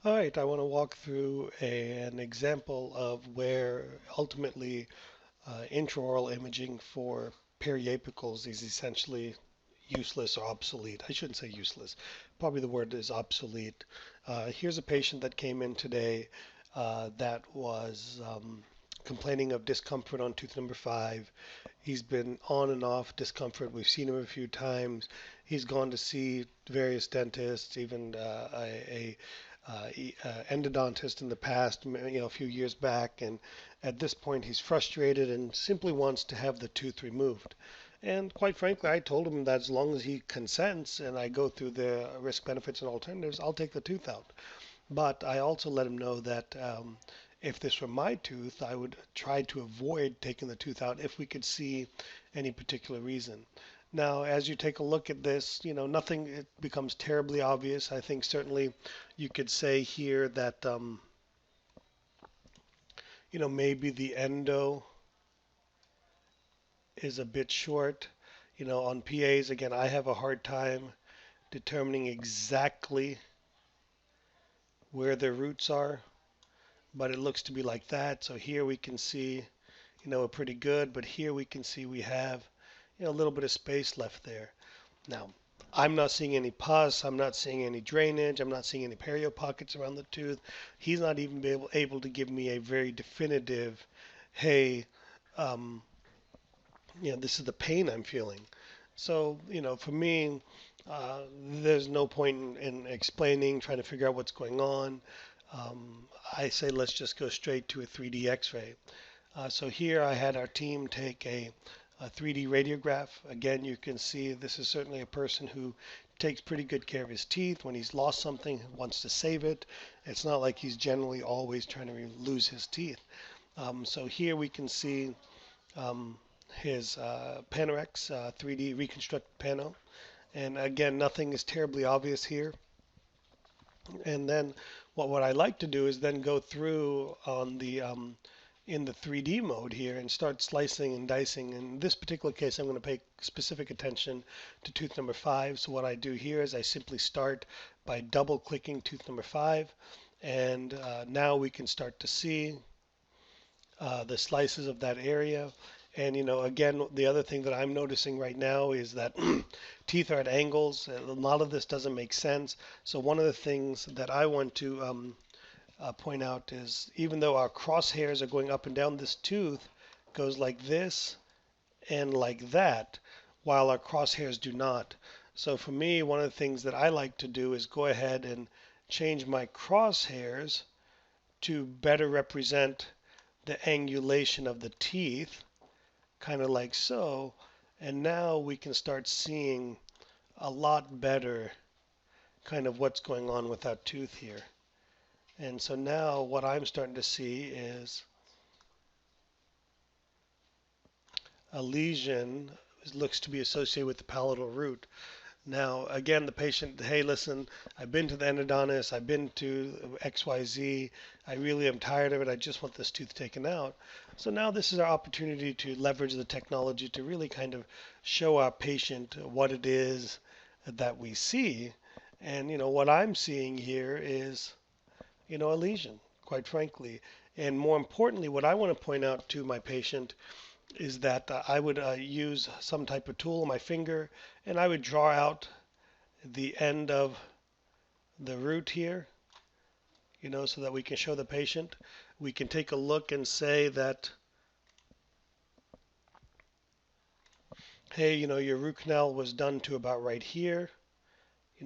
All right, I want to walk through an example of where ultimately intraoral imaging for periapicals is essentially useless or obsolete. I shouldn't say useless. Probably the word is obsolete. Here's a patient that came in today that was complaining of discomfort on tooth number 5. He's been on and off discomfort. We've seen him a few times. He's gone to see various dentists, even endodontist in the past, a few years back, and at this point he's frustrated and simply wants to have the tooth removed. And quite frankly, I told him that as long as he consents and I go through the risk, benefits, and alternatives, I'll take the tooth out. But I also let him know that if this were my tooth, I would try to avoid taking the tooth out if we could see any particular reason. Now, as you take a look at this, nothing it becomes terribly obvious. I think certainly you could say here that, maybe the endo is a bit short. On PAs, again, I have a hard time determining exactly where their roots are, but it looks to be like that. So here we can see, we're pretty good, but here we can see we have, a little bit of space left there. Now, I'm not seeing any pus. I'm not seeing any drainage. I'm not seeing any perio pockets around the tooth. He's not even able to give me a very definitive, hey, um, this is the pain I'm feeling. So, for me, there's no point in explaining, trying to figure out what's going on. I say let's just go straight to a 3D X-ray. So here I had our team take a 3D radiograph. Again, you can see this is certainly a person who takes pretty good care of his teeth. When he's lost something, wants to save it. It's not like he's generally always trying to lose his teeth. So here we can see um, his Panorex 3D reconstructed pano. And again, nothing is terribly obvious here. And then what I like to do is then go through on the in the 3D mode here and start slicing and dicing. In this particular case, I'm going to pay specific attention to tooth number 5. So what I do here is I simply start by double clicking tooth number 5. And now we can start to see the slices of that area. And again, the other thing that I'm noticing right now is that teeth are at angles. A lot of this doesn't make sense. So one of the things that I want to point out is even though our crosshairs are going up and down, this tooth goes like this and like that, while our crosshairs do not. So for me, one of the things that I like to do is go ahead and change my crosshairs to better represent the angulation of the teeth, kind of like so. And now we can start seeing a lot better kind of what's going on with that tooth here. And so now what I'm starting to see is a lesion looks to be associated with the palatal root. Now, again, the patient, hey, listen, I've been to the endodontist, I've been to XYZ, I really am tired of it, I just want this tooth taken out. So now this is our opportunity to leverage the technology to really kind of show our patient what it is that we see. And, what I'm seeing here is, a lesion, quite frankly. And more importantly, what I want to point out to my patient is that I would use some type of tool on my finger and I would draw out the end of the root here, so that we can show the patient. We can take a look and say that, hey, your root canal was done to about right here.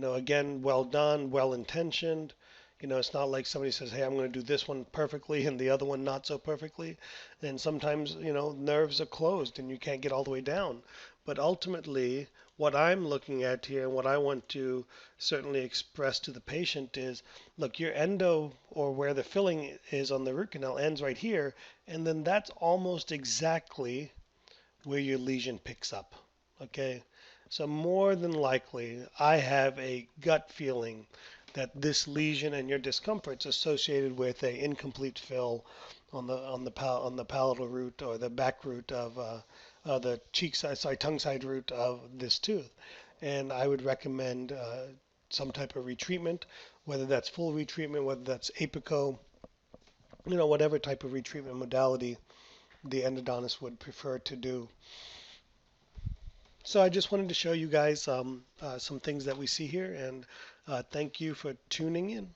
Again, well done, well intentioned. It's not like somebody says, hey, I'm going to do this one perfectly and the other one not so perfectly. And sometimes, nerves are closed and you can't get all the way down. But ultimately, what I'm looking at here and what I want to certainly express to the patient is, look, your endo or where the filling is on the root canal ends right here. And then that's almost exactly where your lesion picks up. Okay? So more than likely, I have a gut feeling that this lesion and your discomfort is associated with a incomplete fill on the palatal root or the back root of the tongue side root of this tooth. And I would recommend some type of retreatment, whether that's full retreatment, whether that's apico, whatever type of retreatment modality the endodontist would prefer to do. So I just wanted to show you guys some things that we see here, and thank you for tuning in.